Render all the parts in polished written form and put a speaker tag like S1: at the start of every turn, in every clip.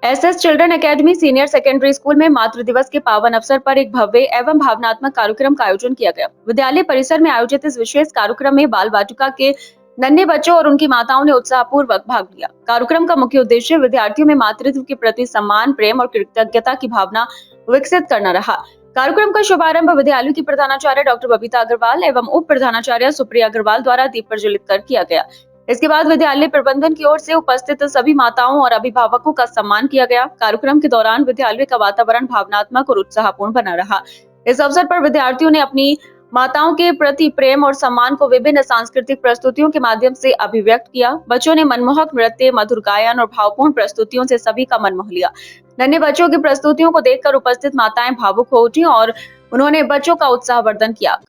S1: SS children academy senior secondary school में मातृ दिवस के पावन अवसर पर एक भव्य एवं भावनात्मक कार्यक्रम का आयोजन किया गया। विद्यालय परिसर में आयोजित इस विशेष कार्यक्रम में बाल वाटिका के नन्हे बच्चों और उनकी माताओं ने उत्साहपूर्वक भाग लिया। कार्यक्रम का मुख्य उद्देश्य विद्यार्थियों में मातृत्व के प्रति सम्मान, प्रेम और कृतज्ञता की भावना विकसित करना रहा। कार्यक्रम का शुभारंभ विद्यालय की प्रधानाचार्य डॉक्टर बबीता अग्रवाल एवं उप प्रधानाचार्य सुप्रिया अग्रवाल द्वारा दीप प्रज्वलित कर किया गया। इसके बाद विद्यालय प्रबंधन की ओर से उपस्थित सभी माताओं और अभिभावकों का सम्मान किया गया। कार्यक्रम के दौरान विद्यालय का वातावरण भावनात्मक और उत्साहपूर्ण बना रहा। इस अवसर पर विद्यार्थियों ने अपनी माताओं के प्रति प्रेम और सम्मान को विभिन्न सांस्कृतिक प्रस्तुतियों के माध्यम से अभिव्यक्त किया। बच्चों ने मनमोहक नृत्य, मधुर गायन और भावपूर्ण प्रस्तुतियों से सभी का मन मोह लिया। नन्हे बच्चों की प्रस्तुतियों को देखकर उपस्थित माताएं भावुक हो उठी और उन्होंने बच्चों का उत्साहवर्धन किया।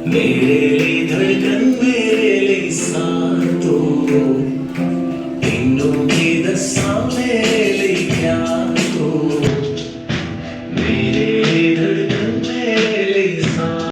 S2: मेरे लिए धड़कन मेरे लिए सांस तो तीनों की दशा मेरे लिए क्या तो मेरे लिए धड़कन मेरे लिए सांस।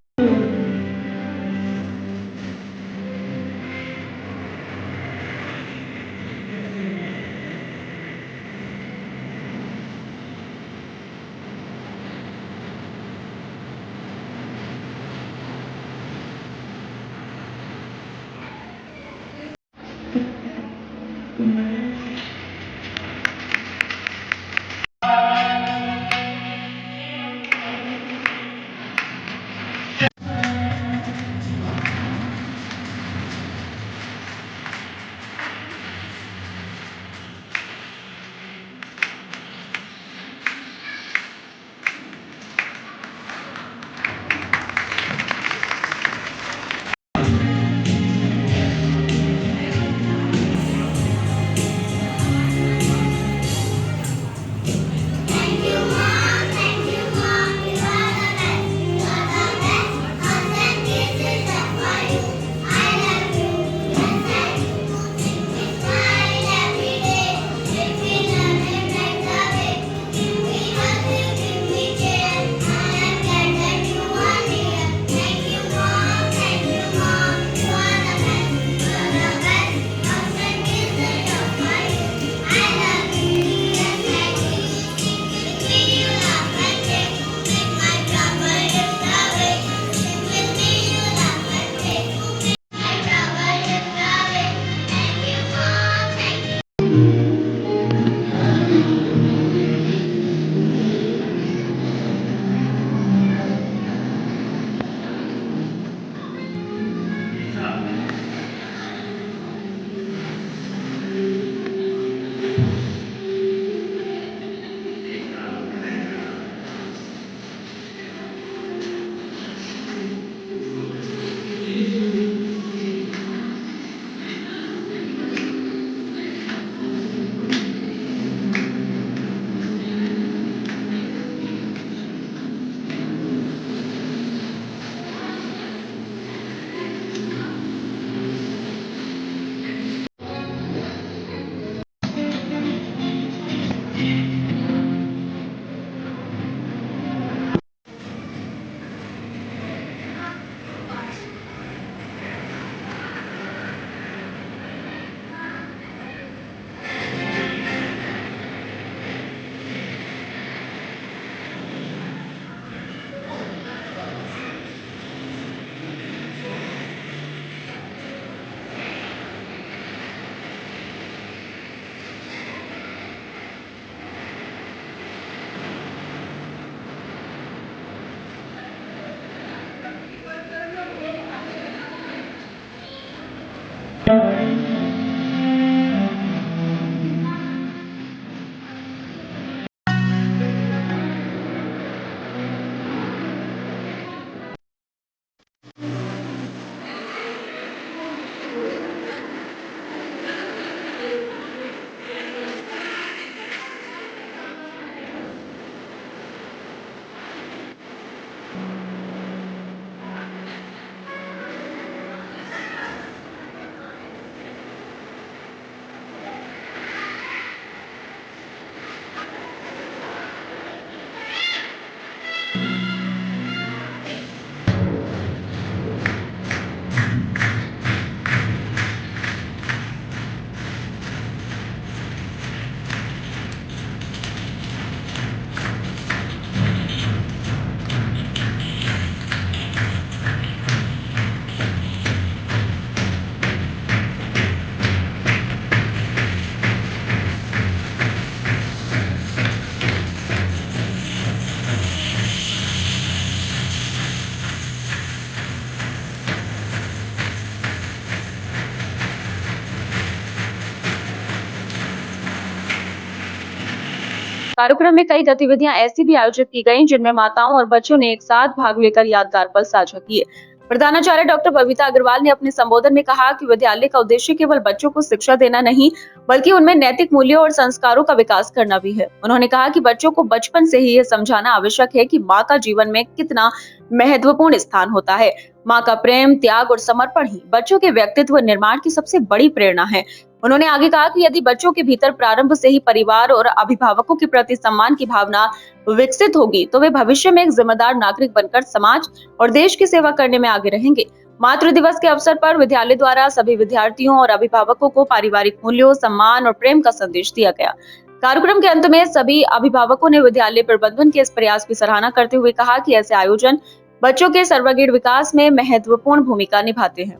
S1: कार्यक्रम में कई गतिविधियां ऐसी भी आयोजित की गयी जिनमें माताओं और बच्चों ने एक साथ भाग लेकर यादगार पल साझा किए। प्रधानाचार्य डॉक्टर बबीता अग्रवाल ने अपने संबोधन में कहा कि विद्यालय का उद्देश्य केवल बच्चों को शिक्षा देना नहीं, बल्कि उनमें नैतिक मूल्यों और संस्कारों का विकास करना भी है। उन्होंने कहा कि बच्चों को बचपन से ही यह समझाना आवश्यक है कि माँ का जीवन में कितना महत्वपूर्ण स्थान होता है। माँ का प्रेम, त्याग और समर्पण ही बच्चों के व्यक्तित्व निर्माण की सबसे बड़ी प्रेरणा है। उन्होंने आगे कहा कि यदि बच्चों के भीतर प्रारंभ से ही परिवार और अभिभावकों के प्रति सम्मान की भावना विकसित होगी, तो वे भविष्य में एक जिम्मेदार नागरिक बनकर समाज और देश की सेवा करने में आगे रहेंगे। मातृ दिवस के अवसर पर विद्यालय द्वारा सभी विद्यार्थियों और अभिभावकों को पारिवारिक मूल्यों, सम्मान और प्रेम का संदेश दिया गया। कार्यक्रम के अंत में सभी अभिभावकों ने विद्यालय प्रबंधन के इस प्रयास की सराहना करते हुए कहा कि ऐसे आयोजन बच्चों के सर्वांगीण विकास में महत्वपूर्ण भूमिका निभाते हैं।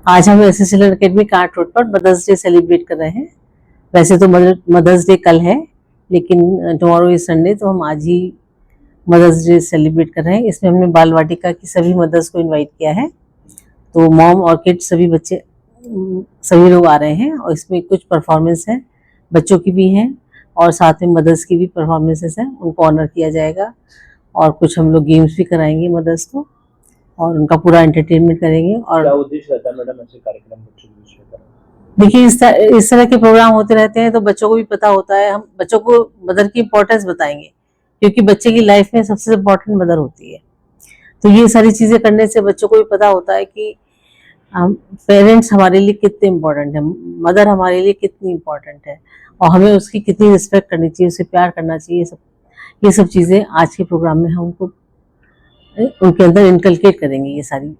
S3: आज हम SSC learn academy can't road पर मदर्स डे सेलिब्रेट कर रहे हैं। वैसे तो मदर्स डे कल है, लेकिन टुमारो इज संडे, तो हम आज ही मदर्स डे सेलिब्रेट कर रहे हैं। इसमें हमने बाल वाटिका की सभी मदर्स को इनवाइट किया है, तो मॉम और किड्स सभी बच्चे सभी लोग आ रहे हैं। और इसमें कुछ परफॉर्मेंस है, बच्चों की भी हैं और साथ में मदर्स की भी परफॉर्मेंसेस हैं, उनको ऑनर किया जाएगा। और कुछ हम लोग गेम्स भी कराएंगे मदर्स को और उनका पूरा एंटरटेनमेंट करेंगे। और
S4: क्या उद्देश्य रहता है मैडम ऐसे कार्यक्रम बच्चों के बीच में करना?
S3: देखिए, इस तरह के प्रोग्राम होते रहते हैं तो बच्चों को भी पता होता है। हम बच्चों को मदर की इम्पोर्टेंस बताएंगे, क्योंकि बच्चे की लाइफ में सबसे इम्पोर्टेंट मदर होती है। तो ये सारी चीजें करने से बच्चों को भी पता होता है कि पेरेंट्स हमारे लिए कितने इम्पोर्टेंट है, मदर हमारे लिए कितनी इम्पोर्टेंट है और हमें उसकी कितनी रिस्पेक्ट करनी चाहिए, उसे प्यार करना चाहिए। ये सब चीजें आज के प्रोग्राम में हम उनको उनके अंदर इनकलकेट करेंगे ये सारी।